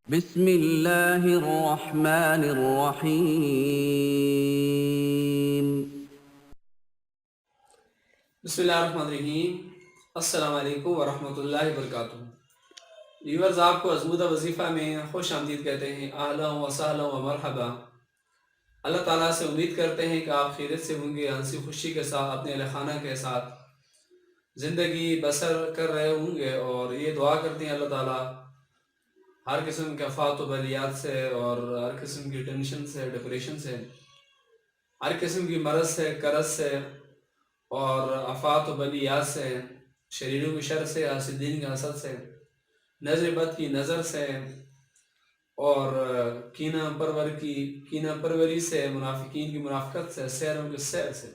بسم اللہ الرحمن الرحیم۔ بسم اللہ الرحمن الرحیم۔ السلام علیکم ورحمۃ اللہ وبرکاتہ۔ ویورز، آپ کو ازمودہ وظیفہ میں خوش آمدید کہتے ہیں۔ اہلا و سہلا و مرحبا۔ اللہ تعالیٰ سے امید کرتے ہیں کہ آپ خیریت سے ہوں گے، ہنسی خوشی کے ساتھ اپنے اہل خانہ کے ساتھ زندگی بسر کر رہے ہوں گے، اور یہ دعا کرتے ہیں اللہ تعالیٰ ہر قسم کے آفات و بلیات سے، اور ہر قسم کی ٹینشن سے، ڈپریشن سے، ہر قسم کی مرض سے، قرض سے، اور آفات و بلیات سے، شریروں کی شر سے، حاسدین کے حسد سے، نظر بد کی نظر سے، اور کینہ پروری سے، منافقین کی منافقت سے، سیروں کے سیر سے،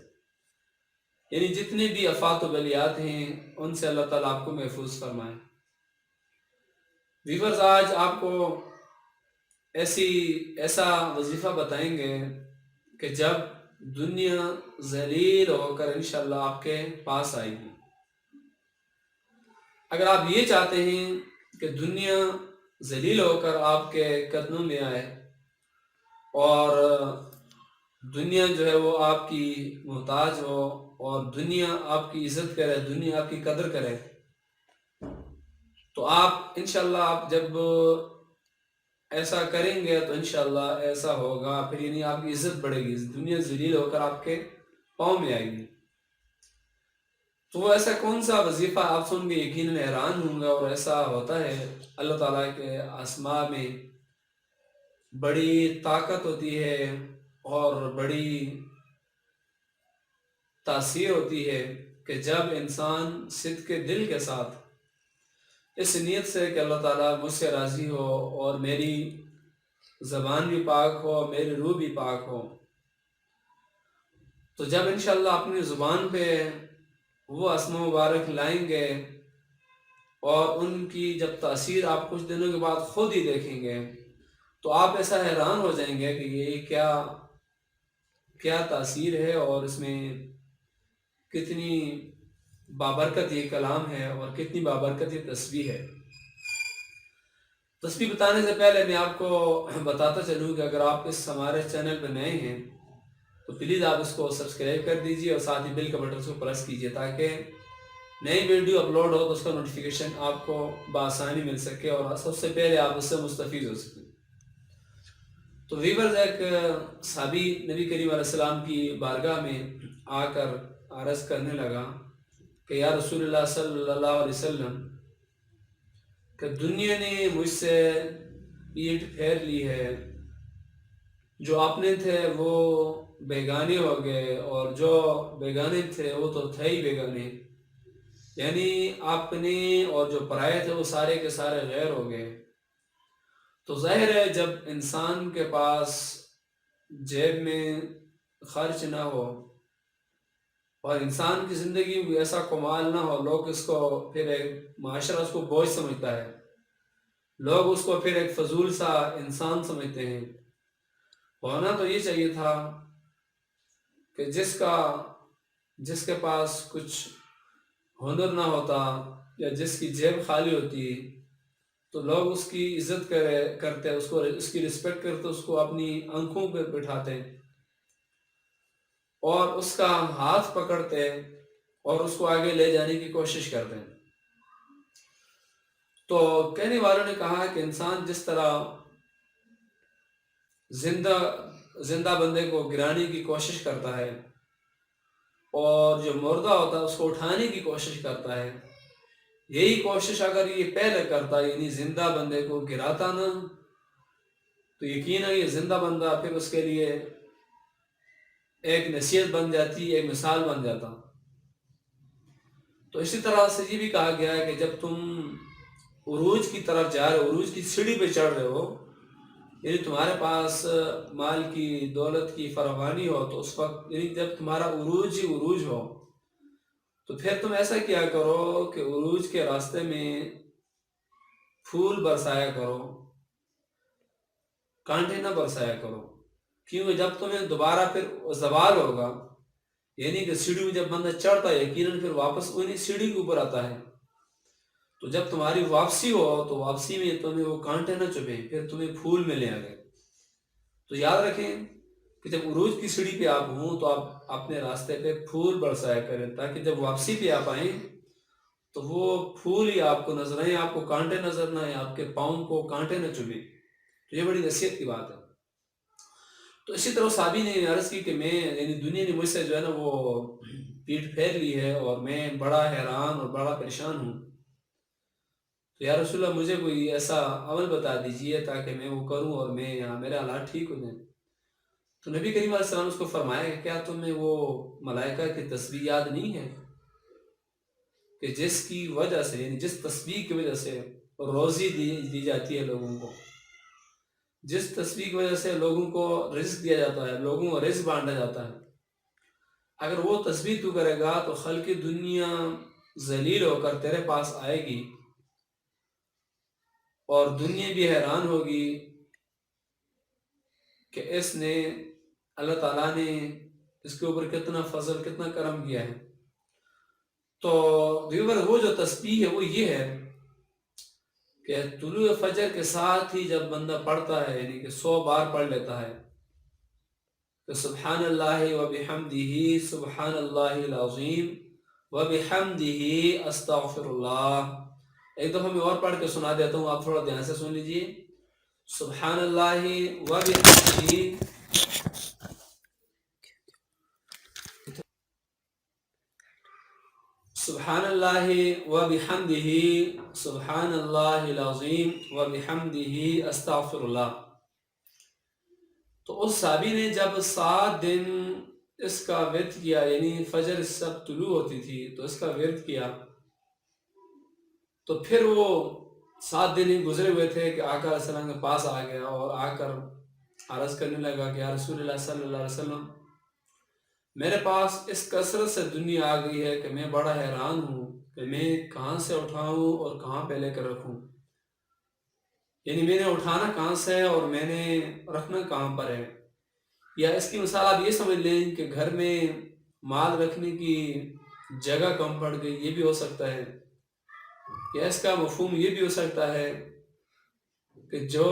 یعنی جتنے بھی آفات و بلیات ہیں ان سے اللہ تعالیٰ آپ کو محفوظ فرمائے۔ ویورز، آج آپ کو ایسا وظیفہ بتائیں گے کہ جب دنیا ذلیل ہو کر انشاءاللہ آپ کے پاس آئے گی۔ اگر آپ یہ چاہتے ہیں کہ دنیا ذلیل ہو کر آپ کے قدموں میں آئے اور دنیا جو ہے وہ آپ کی محتاج ہو، اور دنیا آپ کی عزت کرے، دنیا آپ کی قدر کرے، تو آپ انشاءاللہ آپ جب ایسا کریں گے تو انشاءاللہ ایسا ہوگا، پھر یعنی آپ کی عزت بڑھے گی، دنیا ذلیل ہو کر آپ کے پاؤں میں آئے گی۔ تو وہ ایسا کون سا وظیفہ آپ سن کے یقیناً حیران ہوں گے، اور ایسا ہوتا ہے اللہ تعالیٰ کے اسماء میں بڑی طاقت ہوتی ہے اور بڑی تاثیر ہوتی ہے کہ جب انسان صدق دل کے ساتھ اس نیت سے کہ اللہ تعالیٰ مجھ سے راضی ہو اور میری زبان بھی پاک ہو، میری روح بھی پاک ہو، تو جب انشاءاللہ اپنی زبان پہ وہ اسماء مبارک لائیں گے اور ان کی جب تاثیر آپ کچھ دنوں کے بعد خود ہی دیکھیں گے، تو آپ ایسا حیران ہو جائیں گے کہ یہ کیا تاثیر ہے، اور اس میں کتنی بابرکت یہ کلام ہے اور کتنی بابرکت یہ تسبیح ہے۔ تسبیح بتانے سے پہلے میں آپ کو بتاتا چلوں کہ اگر آپ اس ہمارے چینل پہ نئے ہیں تو پلیز آپ اس کو سبسکرائب کر دیجئے، اور ساتھ ہی بیل کا بٹن کو پریس کیجئے تاکہ نئی ویڈیو اپلوڈ ہو تو اس کا نوٹیفیکیشن آپ کو بآسانی مل سکے اور سب سے پہلے آپ اس سے مستفید ہو سکیں۔ تو ویورز، ایک صحابی نبی کریم علیہ السلام کی بارگاہ میں آ کر عرض کرنے لگا کہ یا رسول اللہ صلی اللہ علیہ وسلم، کہ دنیا نے مجھ سے پیٹھ پھیر لی ہے، جو اپنے تھے وہ بیگانے ہو گئے، اور جو بیگانے تھے وہ تو تھے ہی بیگانے، یعنی اپنے اور جو پرائے تھے وہ سارے کے سارے غیر ہو گئے۔ تو ظاہر ہے جب انسان کے پاس جیب میں خرچ نہ ہو اور انسان کی زندگی میں ایسا کمال نہ ہو، لوگ اس کو پھر ایک معاشرہ اس کو بوجھ سمجھتا ہے، لوگ اس کو پھر ایک فضول سا انسان سمجھتے ہیں۔ ہونا تو یہ چاہیے تھا کہ جس کے پاس کچھ ہنر نہ ہوتا یا جس کی جیب خالی ہوتی تو لوگ اس کی عزت کرتے، اس کی رسپیکٹ کرتے، اس کو اپنی آنکھوں پہ بٹھاتے اور اس کا ہاتھ پکڑتے اور اس کو آگے لے جانے کی کوشش کرتے ہیں۔ تو کہنے والوں نے کہا کہ انسان جس طرح زندہ بندے کو گرانے کی کوشش کرتا ہے اور جو مردہ ہوتا ہے اس کو اٹھانے کی کوشش کرتا ہے، یہی کوشش اگر یہ پہلے کرتا، یعنی زندہ بندے کو گراتا نا، تو یقیناً یہ زندہ بندہ پھر اس کے لیے ایک نصیحت بن جاتی، ایک مثال بن جاتا۔ تو اسی طرح سے یہ بھی کہا گیا ہے کہ جب تم عروج کی طرف جا رہے ہو، عروج کی سیڑھی پہ چڑھ رہے ہو، یعنی تمہارے پاس مال کی دولت کی فراوانی ہو، تو اس وقت یعنی جب تمہارا عروج ہی عروج ہو تو پھر تم ایسا کیا کرو کہ عروج کے راستے میں پھول برسایا کرو، کانٹے نہ برسایا کرو، کیونکہ جب تمہیں دوبارہ پھر زوال ہوگا، یعنی کہ سیڑھی میں جب بندہ چڑھتا ہے یقیناً پھر واپس انہی سیڑھی کے اوپر آتا ہے، تو جب تمہاری واپسی ہو تو واپسی میں تمہیں وہ کانٹے نہ چبھیں، پھر تمہیں پھول ملیں آگے۔ تو یاد رکھیں کہ جب عروج کی سیڑھی پہ آپ ہوں تو آپ اپنے راستے پہ پھول برسایا کریں، تاکہ جب واپسی پہ آپ آئیں تو وہ پھول ہی آپ کو نظر آئیں، آپ کو کانٹے نظر نہ آئیں، آپ کے پاؤں کو کانٹے نہ چبھیں۔ تو یہ بڑی نصیحت کی بات ہے۔ تو اسی طرح صحابی نے عرض کی کہ میں یعنی دنیا نے مجھ سے جو ہے نا وہ پیٹھ پھیر لی ہے اور میں بڑا حیران اور بڑا پریشان ہوں، تو یا رسول اللہ مجھے کوئی ایسا عمل بتا دیجئے تاکہ میں وہ کروں اور میں یہاں میرے حالات ٹھیک ہو جائیں۔ تو نبی کریم علیہ السلام نے اس کو فرمایا کہ کیا تمہیں وہ ملائکہ کی تسبیح یاد نہیں ہے کہ جس کی وجہ سے یعنی جس تسبیح کی وجہ سے روزی دی جاتی ہے لوگوں کو، جس تسبیح کی وجہ سے لوگوں کو رزق دیا جاتا ہے، لوگوں کو رزق بانٹا جاتا ہے، اگر وہ تسبیح تو کرے گا تو خلق دنیا ذلیل ہو کر تیرے پاس آئے گی اور دنیا بھی حیران ہوگی کہ اس نے اللہ تعالیٰ نے اس کے اوپر کتنا فضل کتنا کرم کیا ہے۔ تو دیور وہ جو تسبیح ہے وہ یہ ہے کہ طلوع فجر کے ساتھ ہی جب بندہ پڑھتا ہے یعنی کہ 100 بار پڑھ لیتا ہے کہ سبحان اللہ و بحمدہ سبحان اللہ العظیم و بحمدہ استغفر اللہ۔ ایک دفعہ میں اور پڑھ کے سنا دیتا ہوں، آپ تھوڑا دھیان سے سن لیجئے۔ سبحان اللہ و بحمدہ سبحان اللہ و بحمدہ سبحان اللہ العظیم و بحمدہ استغفر اللہ۔ تو اس صحابی نے جب 7 دن اس کا ورد کیا، یعنی فجر سب طلوع ہوتی تھی تو اس کا ورد کیا، تو پھر وہ 7 دن ہی گزرے ہوئے تھے کہ آقا علیہ السلام کے پاس آ گیا اور آ کر عرض کرنے لگا کہ یا رسول اللہ صلی اللہ علیہ وسلم، میرے پاس اس کثرت سے دنیا آ گئی ہے کہ میں بڑا حیران ہوں کہ میں کہاں سے اٹھاؤں اور کہاں پہ لے کر رکھوں، یعنی میں نے اٹھانا کہاں سے ہے اور میں نے رکھنا کہاں پر ہے۔ یا اس کی مثال آپ یہ سمجھ لیں کہ گھر میں مال رکھنے کی جگہ کم پڑ گئی، یہ بھی ہو سکتا ہے۔ یا اس کا مفہوم یہ بھی ہو سکتا ہے کہ جو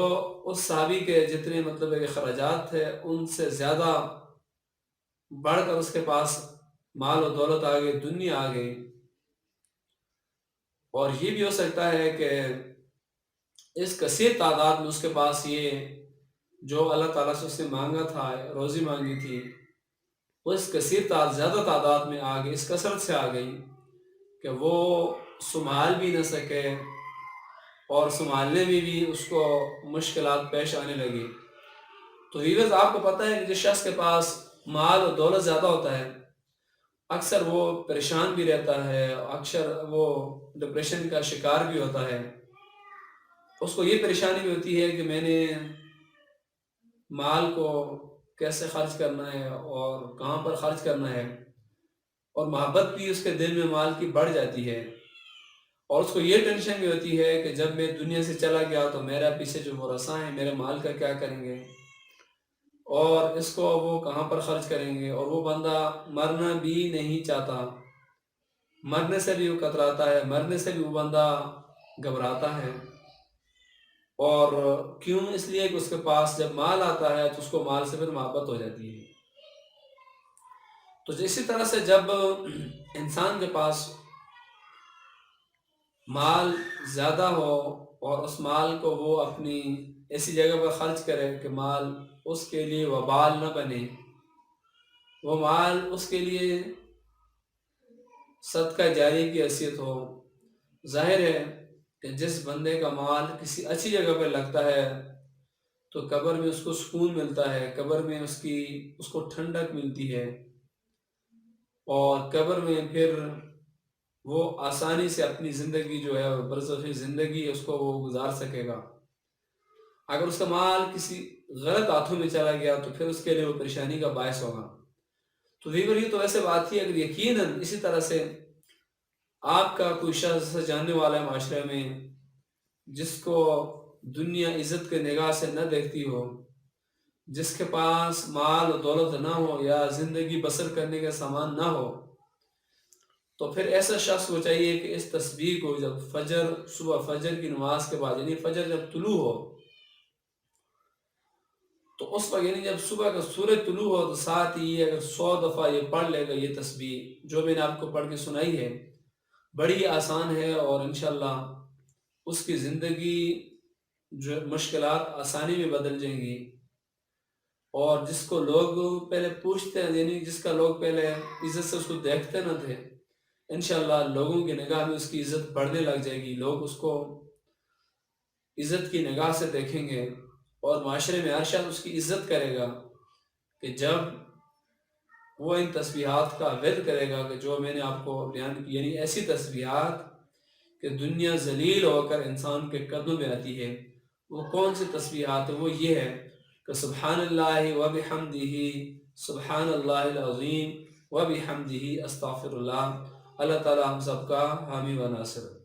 اس صحابی کے جتنے مطلب اخراجات تھے ان سے زیادہ بڑھ کر اس کے پاس مال و دولت آ گئی، دنیا آ گئی۔ اور یہ بھی ہو سکتا ہے کہ اس کثیر تعداد میں اس کے پاس یہ جو اللہ تعالیٰ سے اس نے مانگا تھا، روزی مانگی تھی، وہ اس کثیر زیادہ تعداد میں آ گئی، اس کثرت سے آ گئی کہ وہ سنبھال بھی نہ سکے اور سنبھالنے میں بھی اس کو مشکلات پیش آنے لگی۔ تو ویورز آپ کو پتہ ہے کہ جس شخص کے پاس مال و دولت زیادہ ہوتا ہے اکثر وہ پریشان بھی رہتا ہے، اکثر وہ ڈپریشن کا شکار بھی ہوتا ہے۔ اس کو یہ پریشانی بھی ہوتی ہے کہ میں نے مال کو کیسے خرچ کرنا ہے اور کہاں پر خرچ کرنا ہے، اور محبت بھی اس کے دل میں مال کی بڑھ جاتی ہے، اور اس کو یہ ٹینشن بھی ہوتی ہے کہ جب میں دنیا سے چلا گیا تو میرا پیچھے جو ورثاء ہیں میرے مال کا کیا کریں گے، اور اس کو وہ کہاں پر خرچ کریں گے۔ اور وہ بندہ مرنا بھی نہیں چاہتا، مرنے سے بھی وہ کتراتا ہے، مرنے سے بھی وہ بندہ گھبراتا ہے۔ اور کیوں؟ اس لیے کہ اس کے پاس جب مال آتا ہے تو اس کو مال سے پھر محبت ہو جاتی ہے۔ تو اسی طرح سے جب انسان کے پاس مال زیادہ ہو اور اس مال کو وہ اپنی ایسی جگہ پر خرچ کرے کہ مال اس کے لیے وبال نہ بنے، وہ مال اس کے لیے صدقہ جاری کی حیثیت ہو، ظاہر ہے کہ جس بندے کا مال کسی اچھی جگہ پہ لگتا ہے تو قبر میں اس کو سکون ملتا ہے، قبر میں اس کو ٹھنڈک ملتی ہے، اور قبر میں پھر وہ آسانی سے اپنی زندگی جو ہے برزخی زندگی اس کو وہ گزار سکے گا۔ اگر اس کا مال کسی غلط ہاتھوں میں چلا گیا تو پھر اس کے لیے وہ پریشانی کا باعث ہوگا۔ تو ویور یہ تو ایسے بات ہی، اگر یقیناً اسی طرح سے آپ کا کوئی شخص جاننے والا ہے معاشرے میں جس کو دنیا عزت کے نگاہ سے نہ دیکھتی ہو، جس کے پاس مال و دولت نہ ہو یا زندگی بسر کرنے کا سامان نہ ہو، تو پھر ایسا شخص کو چاہیے کہ اس تسبیح کو جب صبح فجر کی نماز کے بعد یعنی فجر جب طلوع ہو تو اس وقت یعنی جب صبح کا سورج طلوع ہو تو ساتھ ہی اگر 100 دفعہ یہ پڑھ لے گا یہ تسبیح جو میں نے آپ کو پڑھ کے سنائی ہے، بڑی آسان ہے اور انشاءاللہ اس کی زندگی جو مشکلات آسانی میں بدل جائیں گی۔ اور جس کو لوگ پہلے پوچھتے ہیں یعنی جس کا لوگ پہلے عزت سے اس کو دیکھتے نہ تھے، انشاءاللہ لوگوں کی نگاہ میں اس کی عزت بڑھنے لگ جائے گی، لوگ اس کو عزت کی نگاہ سے دیکھیں گے اور معاشرے میں ہر شخص اس کی عزت کرے گا کہ جب وہ ان تسبیحات کا ورد کرے گا کہ جو میں نے آپ کو بیان کی، یعنی ایسی تسبیحات کہ دنیا ذلیل ہو کر انسان کے قدموں میں آتی ہے۔ وہ کون سی تسبیحات؟ وہ یہ ہے کہ سبحان اللہ و بحمدہ، سبحان اللہ العظیم و بحمدہ، استغفر اللہ۔ اللہ تعالی ہم سب کا حامی و ناصر۔